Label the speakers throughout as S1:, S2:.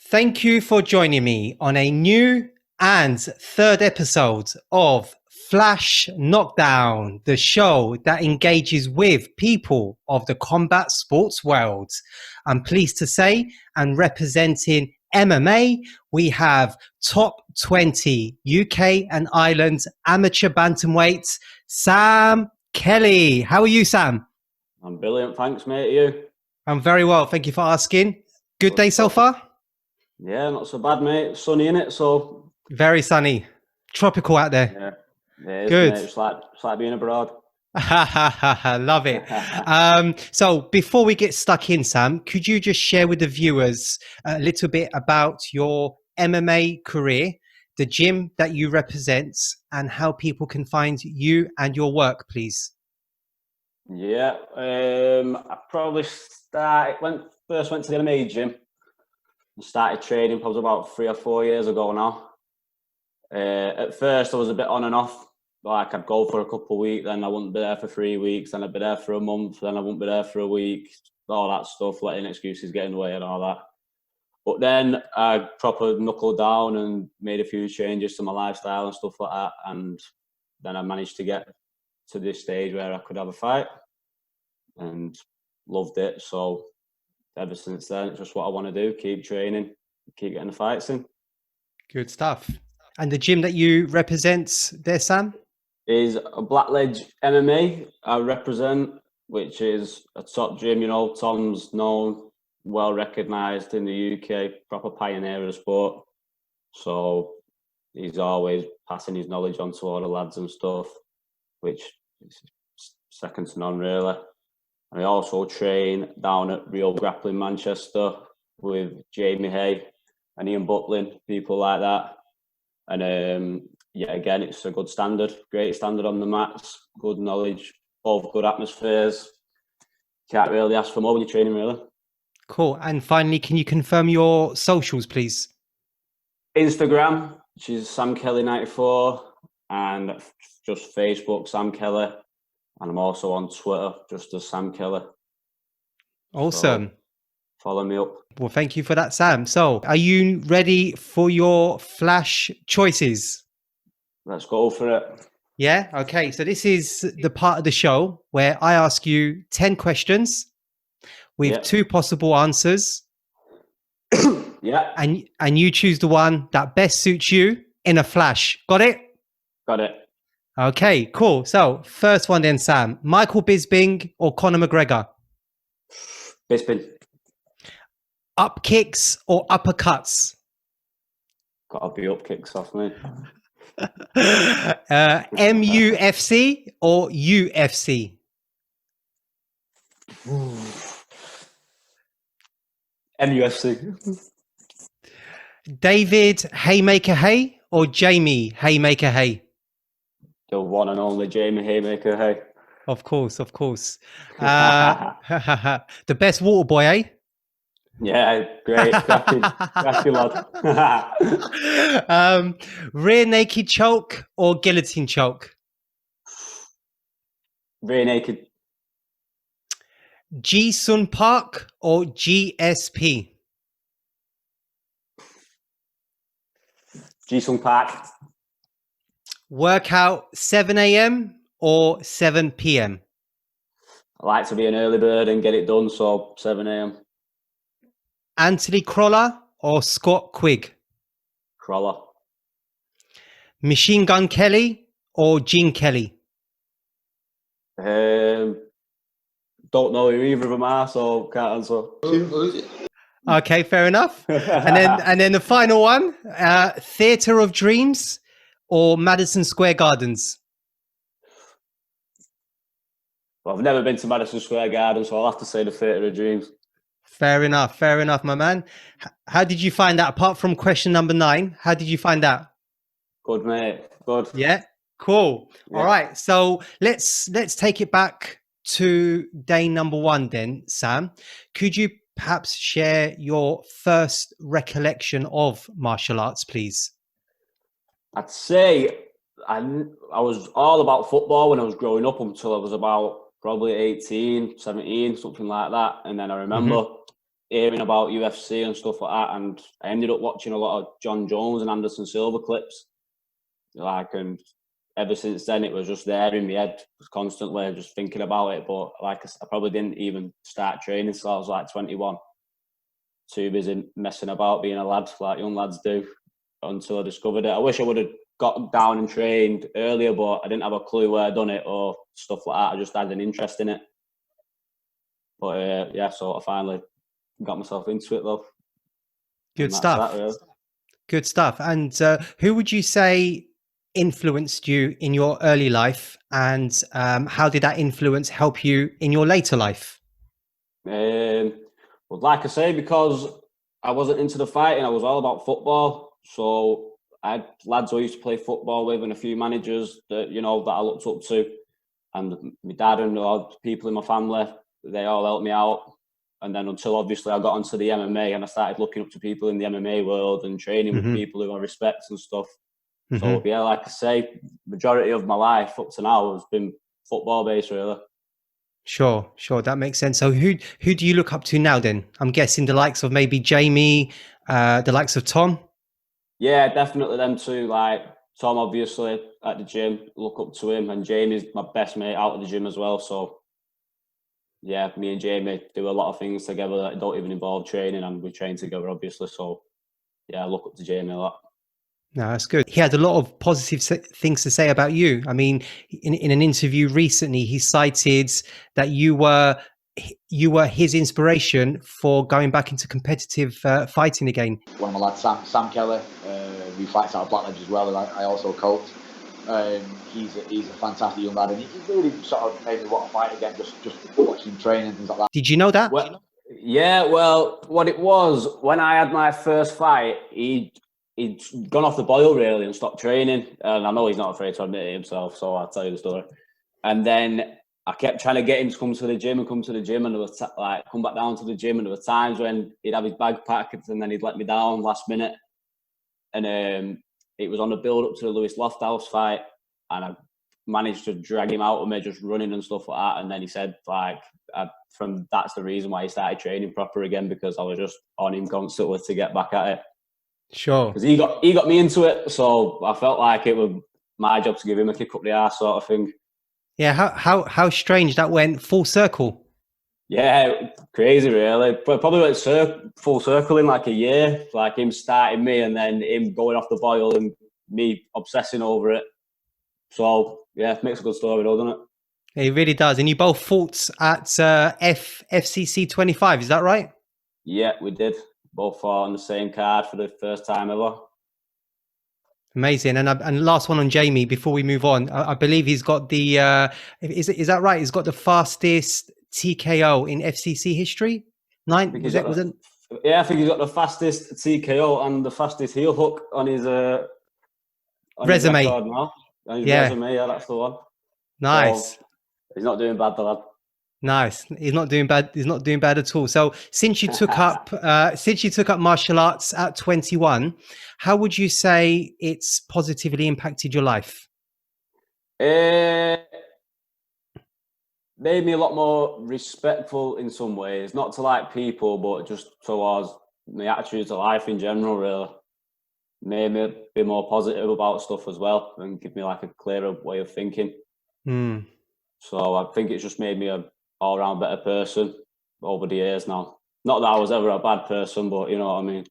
S1: Thank you for joining me on a new and third episode of Flash Knockdown, the show that engages with people of the combat sports world. I'm pleased to say, and representing MMA, we have top 20 UK and Ireland amateur bantamweights, Sam Kelly. How are you, Sam?
S2: I'm brilliant, thanks, mate. You?
S1: I'm very well. Thank you for asking. Good day so far?
S2: Yeah, not so bad, mate. It's sunny, innit? So
S1: very sunny, tropical out there.
S2: Yeah, it is,
S1: good.
S2: Mate. It's like being abroad.
S1: Love it. So before we get stuck in, Sam, could you just share with the viewers a little bit about your MMA career, the gym that you represent, and how people can find you and your work, please?
S2: Yeah, I probably first went to the MMA gym and started training probably about 3 or 4 years ago now. At first, I was a bit on and off. Like, I'd go for a couple of weeks, then I wouldn't be there for 3 weeks, then I'd be there for a month, then I wouldn't be there for a week, all that stuff, letting excuses get in the way and all that. But then I proper knuckled down and made a few changes to my lifestyle and stuff like that, and then I managed to get to this stage where I could have a fight and loved it. So ever since then, it's just what I want to do, keep training, keep getting the fights in.
S1: Good stuff. And the gym that you represent there, Sam?
S2: Is a Blackledge MMA I represent, which is a top gym. You know, Tom's known, well recognised in the UK, proper pioneer of the sport. So he's always passing his knowledge on to all the lads and stuff, which is second to none, really. And I also train down at Real Grappling Manchester with Jamie Hay and Ian Butlin, people like that. And yeah, again, it's a good standard, great standard on the mats, good knowledge of good atmospheres. Can't really ask for more when you're training, really.
S1: Cool. And finally, can you confirm your socials, please?
S2: Instagram, which is Sam Kelly 94, and just Facebook, Sam Kelly. And I'm also on Twitter, just as Sam Kelly.
S1: Awesome.
S2: So follow me up.
S1: Well, thank you for that, Sam. So are you ready for your flash choices?
S2: Let's go for it.
S1: Yeah. Okay. So this is the part of the show where I ask you 10 questions with 2 possible answers.
S2: Yeah.
S1: And you choose the one that best suits you in a flash. Got it?
S2: Got it.
S1: Okay, cool. So first one then, Sam. Michael Bisping or Conor McGregor?
S2: Bisping.
S1: Up kicks or uppercuts?
S2: Gotta be up kicks off me.
S1: MUFC or UFC?
S2: MUFC.
S1: David Haymaker Hay or Jamie Haymaker Hay?
S2: The one and only Jamie Haymaker Hay.
S1: Of course, of course. The best water boy, eh?
S2: Yeah, great. Cracking lad.
S1: Rear naked choke or guillotine choke?
S2: Rear naked.
S1: Ji-sung Park or GSP?
S2: Ji-sung Park.
S1: Workout 7 a.m. or 7 p.m?
S2: I like to be an early bird and get it done, so 7 a.m.
S1: Anthony Crawler or Scott Quigg?
S2: Crawler.
S1: Machine Gun Kelly or Gene Kelly?
S2: Don't know who either of them are, so can't answer.
S1: Okay, fair enough. and then the final one, Theatre of Dreams or Madison Square Gardens?
S2: Well, I've never been to Madison Square Garden, so I'll have to say the Theatre of Dreams.
S1: Fair enough, my man. How did you find that? Apart from question number 9, how did you find that?
S2: Good, mate. Good.
S1: Yeah, cool. Yeah. All right, so let's take it back to day number 1 then, Sam. Could you perhaps share your first recollection of martial arts, please?
S2: I'd say I was all about football when I was growing up until I was about probably 18, 17, something like that. And then I remember hearing about UFC and stuff like that, and I ended up watching a lot of John Jones and Anderson Silva clips. And ever since then, it was just there in my head, constantly just thinking about it. But I probably didn't even start training until I was like 21. Too busy messing about, being a lad like young lads do, until I discovered it. I wish I would have got down and trained earlier, but I didn't have a clue where I'd done it or stuff like that. I just had an interest in it. But so I finally got myself into it though.
S1: Good stuff.
S2: That, really.
S1: Good stuff. And who would you say influenced you in your early life, and how did that influence help you in your later life?
S2: Well, like I say, because I wasn't into the fighting, I was all about football. So I had lads I used to play football with and a few managers that, that I looked up to. And my dad and people in my family, they all helped me out. And then until obviously I got onto the MMA and I started looking up to people in the MMA world and training with people who I respect and stuff. So yeah, like I say, majority of my life up to now has been football based, really.
S1: Sure, that makes sense. So who do you look up to now then? I'm guessing the likes of maybe Jamie, the likes of Tom?
S2: Yeah, definitely them two. Like Tom, obviously, at the gym, look up to him. And Jamie's my best mate out of the gym as well. So yeah, me and Jamie do a lot of things together that don't even involve training, and we train together, obviously. So yeah, I look up to Jamie a lot. No,
S1: that's good. He had a lot of positive things to say about you. I mean, in an interview recently, he cited that you were his inspiration for going back into competitive fighting again.
S3: One of my lads, Sam Keller, who fights out of Blackledge as well, and I also coach. He's a fantastic young lad, and he really sort of made me want to fight again, just watching him train and things like that.
S1: Did you know that?
S2: Well, yeah, well, what it was, when I had my first fight, he'd gone off the boil really and stopped training. And I know he's not afraid to admit it himself, so I'll tell you the story. And then I kept trying to get him to come to the gym, and there was come back down to the gym, and there were times when he'd have his bag packed and then he'd let me down last minute. And it was on the build up to the Lewis Lofthouse fight, and I managed to drag him out of me just running and stuff like that. And then he said that's the reason why he started training proper again, because I was just on him constantly to get back at it.
S1: Sure.
S2: Because he got me into it, so I felt like it was my job to give him a kick up the arse sort of thing.
S1: Yeah, how strange that went full circle.
S2: Yeah, crazy really. But probably went full circle in like a year, like him starting me and then him going off the boil and me obsessing over it. So yeah, it makes a good story though, doesn't it?
S1: It really does. And you both fought at FCC 25, is that right?
S2: Yeah, we did. Both fought on the same card for the first time ever.
S1: Amazing. And last one on Jamie before we move on. I believe he's got the is that right? He's got the fastest TKO in FCC history. 9 was it?
S2: Yeah, I think he's got the fastest TKO and the fastest heel hook on his
S1: resume.
S2: His record now. On his resume, yeah, that's the one.
S1: Nice.
S2: So, he's not doing bad, the lad.
S1: Nice. He's not doing bad. He's not doing bad at all. So since you took up martial arts at 21, how would you say it's positively impacted your life?
S2: Made me a lot more respectful in some ways, not to like people, but just towards my attitude to life in general, really. Made me be more positive about stuff as well and give me like a clearer way of thinking. So I think it's just made me a all-round better person over the years now. Not that I was ever a bad person, but you know what I mean.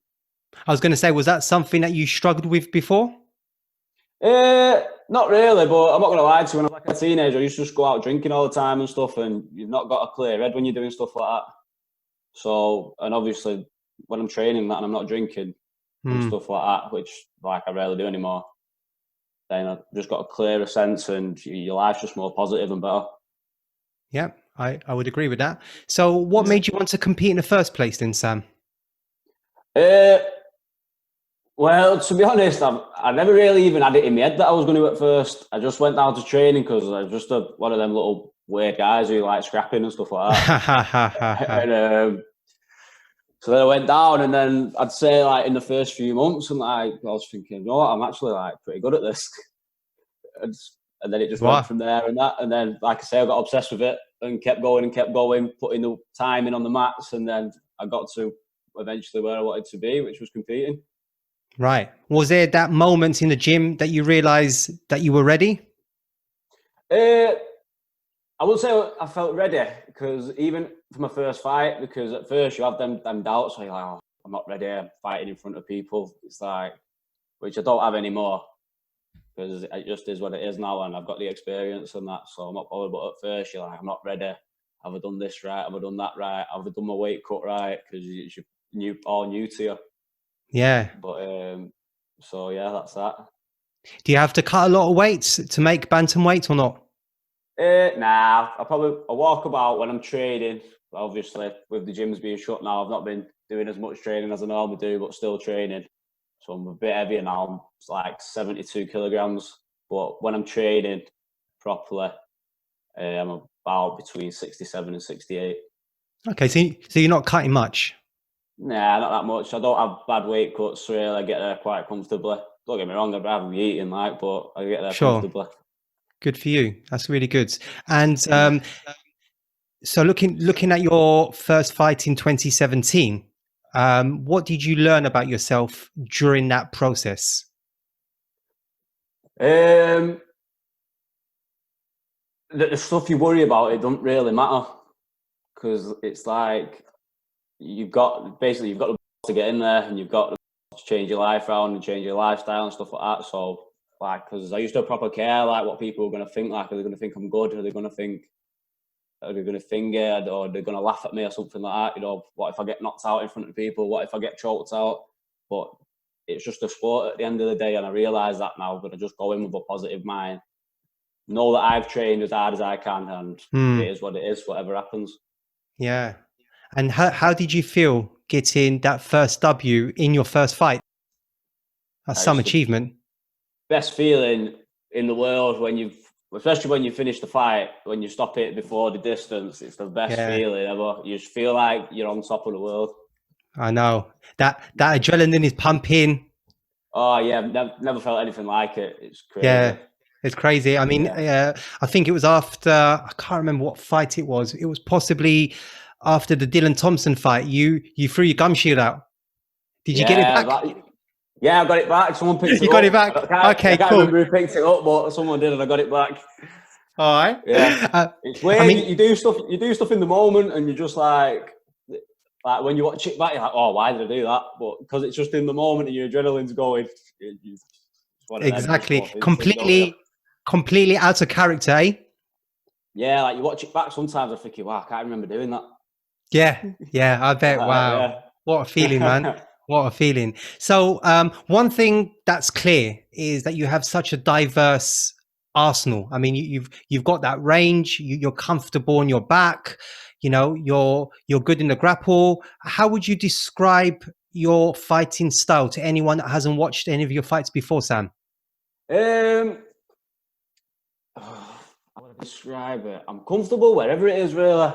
S1: I was going to say, was that something that you struggled with before?
S2: Not really, but I'm not going to lie to you. When I was like a teenager, I used to just go out drinking all the time and stuff, and you've not got a clear head when you're doing stuff like that. So, and obviously, when I'm training that and I'm not drinking and stuff like that, which like I rarely do anymore, then I've just got a clearer sense and your life's just more positive and better.
S1: Yeah, I would agree with that. So what made you want to compete in the first place then, Sam?
S2: Well, to be honest, I never really even had it in my head that I was going to at first. I just went down to training because I was just one of them little weird guys who like scrapping and stuff like that. And, so then I went down, and then I'd say like in the first few months, and like I was thinking, you know what, I'm actually like pretty good at this. And then it just went from there and that. And then, like I say, I got obsessed with it and kept going, putting the time in on the mats. And then I got to eventually where I wanted to be, which was competing.
S1: Right. Was there that moment in the gym that you realized that you were ready?
S2: I would say I felt ready, because even for my first fight, because at first you have them doubts, so you're like, oh, I'm not ready, I'm fighting in front of people. It's like, which I don't have anymore, because it just is what it is now, and I've got the experience and that, so I'm not bothered. But at first you're like, I'm not ready. Have I done this right? Have I done that right? Have I done my weight cut right? Because it's all new to you.
S1: Yeah.
S2: But so yeah, that's that.
S1: Do you have to cut a lot of weights to make bantamweight or not?
S2: Nah, I walk about when I'm training. Obviously, with the gyms being shut now, I've not been doing as much training as I normally do, but still training. So I'm a bit heavier now. It's like 72 kilograms. But when I'm training properly, I'm about between 67 and 68.
S1: Okay, so you're not cutting much.
S2: Nah, not that much. I don't have bad weight cuts, really. I get there quite comfortably. Don't get me wrong, I'd rather be eating, but I get there comfortably.
S1: Good for you. That's really good. And so looking at your first fight in 2017, what did you learn about yourself during that process?
S2: The stuff you worry about, it doesn't really matter, because it's like you've got to get in there, and you've got to change your life around and change your lifestyle and stuff like that. So because I used to proper care what people are going to think. Are they going to think I'm good? Are they going to think? Are they going to finger? Or they're going to laugh at me or something like that? What if I get knocked out in front of people? What if I get choked out? But it's just a sport at the end of the day, and I realise that now. But I just go in with a positive mind. Know that I've trained as hard as I can, and it is what it is, whatever happens.
S1: Yeah. And how did you feel getting that first W in your first fight? That's some achievement.
S2: Best feeling in the world especially when you finish the fight, when you stop it before the distance. It's the best feeling ever. You just feel like you're on top of the world. I
S1: know. That adrenaline is pumping.
S2: Oh yeah, never felt anything like it. It's crazy.
S1: Yeah. It's crazy. I mean, I think it was after, I can't remember what fight it was. It was possibly after the Dylan Thompson fight. You threw your gum shield out. Did you get it back?
S2: Yeah, I got it back. Someone picked it up.
S1: You got it back? Okay,
S2: I can't remember who picked it up, but someone did, and I got it back.
S1: All right.
S2: Yeah. It's weird. I mean, you do stuff in the moment, and you're just like when you watch it back, you're like, oh, why did I do that? But because it's just in the moment and your adrenaline's going.
S1: Exactly. Completely out of character, eh?
S2: Yeah, you watch it back sometimes, I'm thinking, wow, I can't remember doing that.
S1: Yeah, I bet. Wow. Yeah. What a feeling, man. What a feeling. So one thing that's clear is that you have such a diverse arsenal. I mean, you've got that range, you're comfortable on your back, you're good in the grapple. How would you describe your fighting style to anyone that hasn't watched any of your fights before, Sam?
S2: How would I describe it? I'm comfortable wherever it is, really.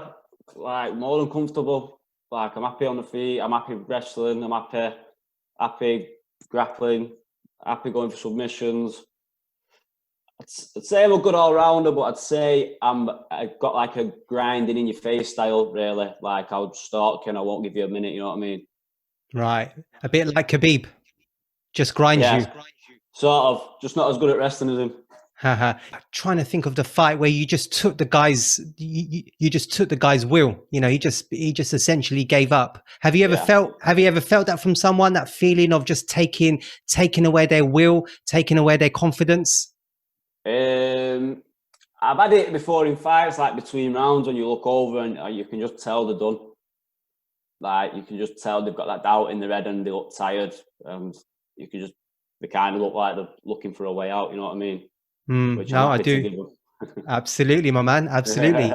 S2: More than comfortable. I'm happy on the feet. I'm happy wrestling. I'm happy grappling. Happy going for submissions. I'd say I'm a good all-rounder, but I'd say I've got a grinding in your face style, really. I'll stalk you and I won't give you a minute, you know what I mean?
S1: Right. A bit like Khabib. Just grind you.
S2: Sort of. Just not as good at wrestling as him.
S1: I'm trying to think of the fight where you just took the guy's will. He just essentially gave up. Have you ever felt that from someone, that feeling of just taking away their will, taking away their confidence?
S2: I've had it before in fights, between rounds, when you look over and you can just tell they're done. You can just tell they've got that doubt in their head and they look tired. They kind of look like they're looking for a way out, you know what I mean?
S1: No, I do. Absolutely, my man. Absolutely.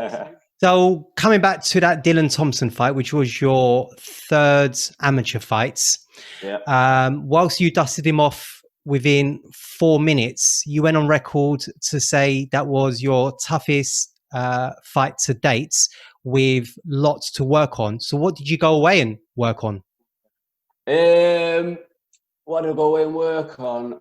S1: So coming back to that Dylan Thompson fight, which was your third amateur fight, whilst you dusted him off within 4 minutes, you went on record to say that was your toughest fight to date, with lots to work on. So what did you go away and work on?
S2: What did I go away and work on?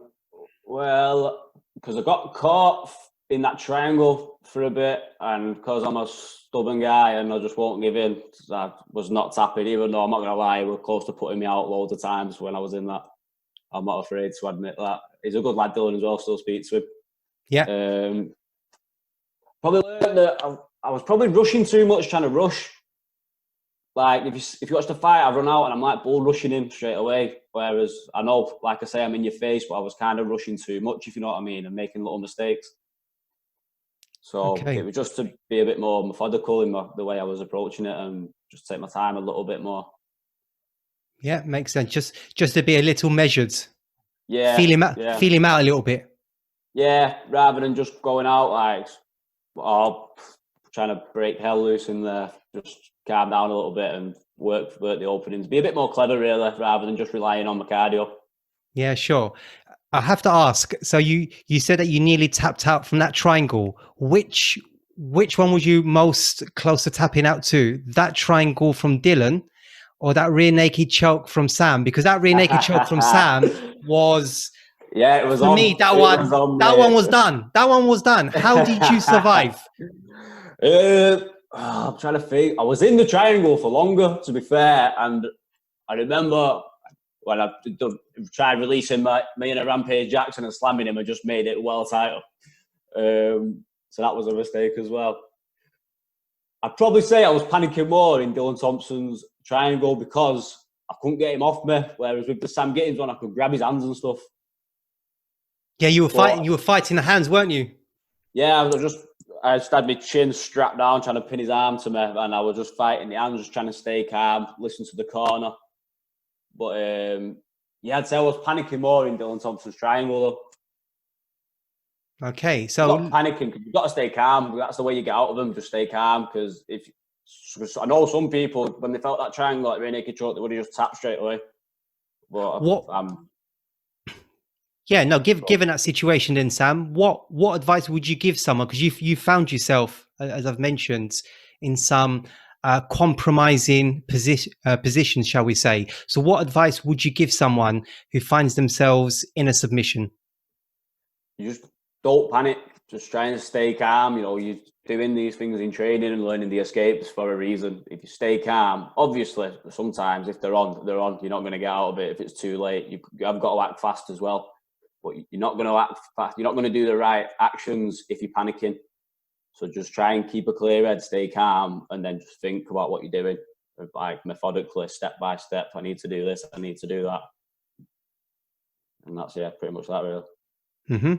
S2: Well, because I got caught in that triangle for a bit, and because I'm a stubborn guy and I just won't give in, I was not tapping, even though I'm not going to lie, we were close to putting me out loads of times when I was in that. I'm not afraid to admit that. He's a good lad, Dylan, as well, still speak to him.
S1: Yeah.
S2: Probably learned that I was probably rushing too much, trying to rush. Like, if you watch the fight, I run out and I'm like bull rushing him straight away. Whereas I know, like I say, I'm in your face, but I was kind of rushing too much, if you know what I mean, and making little mistakes. So it was just to be a bit more methodical in the way I was approaching it, and just take my time a little bit more.
S1: Yeah, makes sense. Just to be a little measured.
S2: Yeah.
S1: Feel him out a little bit.
S2: Yeah, rather than just going out like, trying to break hell loose in there. Just calm down a little bit and work the openings. Be a bit more clever, really, rather than just relying on my cardio.
S1: Yeah, sure. I have to ask. So you said that you nearly tapped out from that triangle. Which one was you most close to tapping out to? That triangle from Dylan, or that rear naked choke from Sam? Because that rear naked choke from Sam was,
S2: it was
S1: for
S2: on
S1: me. That one was done. That one was done. How did you survive?
S2: I'm trying to think. I was in the triangle for longer, to be fair, and I remember when I tried releasing me in a Rampage Jackson and slamming him, I just made it well tighter. So that was a mistake as well. I'd probably say I was panicking more in Dylan Thompson's triangle because I couldn't get him off me, whereas with the Sam Gittins one, I could grab his hands and stuff.
S1: Yeah, you were fighting. You were fighting the hands, weren't you?
S2: Yeah, I just had my chin strapped down, trying to pin his arm to me, and I was just fighting the hands, just trying to stay calm, listen to the corner. But I'd say I was panicking more in Dylan Thompson's triangle, though.
S1: Okay, so
S2: not panicking, because you've got to stay calm. That's the way you get out of them. Just stay calm, because I know some people, when they felt that triangle, like rear naked choke, they would have just tapped straight away. But
S1: given that situation, then Sam, what advice would you give someone? Because you found yourself, as I've mentioned, in some compromising positions, shall we say? So, what advice would you give someone who finds themselves in a submission?
S2: You just don't panic. Just try and stay calm. You know, you're doing these things in training and learning the escapes for a reason. If you stay calm, obviously, sometimes if they're on. You're not going to get out of it if it's too late. You have got to act fast as well. But you're not going to act fast. You're not going to do the right actions if you're panicking. So just try and keep a clear head, stay calm, and then just think about what you're doing, like methodically, step by step. I need to do this. I need to do that. And that's pretty much that, really.
S1: Mm-hmm.